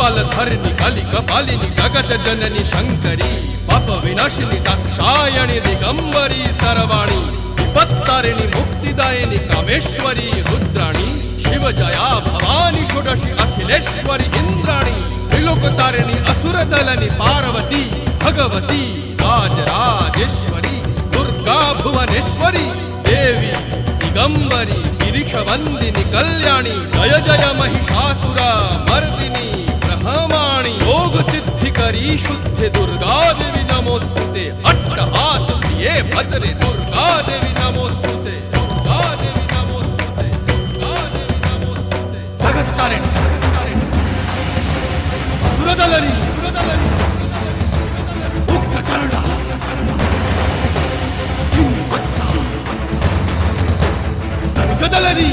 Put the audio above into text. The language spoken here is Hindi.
कपालधरिणि कलि कपालिनि जगत जननी शंकरी पाप विनाशिनी दाक्षायणी दिगंबरी सर्वाणी विपत्तारिणी मुक्तिदायिनी कामेश्वरी रुद्राणी शिव जया भवानी षोडशी अखिलेश्वरी इंद्राणी त्रिलोकतारिणी असुरदलनि पार्वती भगवती राजराजेश्वरी दुर्गा भुवनेश्वरी देवी दिगंबरी गिरिशवंदिनी कल्याणी जय जय महिषासुर मर्दिनी ब्रह्माणी योग सिद्धिकरी शुद्धि दुर्गा देवी नमोस्तुते अट्टहास प्रिये भद्रे दुर्गा देवी नमोस्तुते दुर्गा देवी नमोस्तुते दुर्गा देवी नमोस्तुते जगत तारिणी सुरदलनी उग्रचरणा चिन्मस्ता जदलनी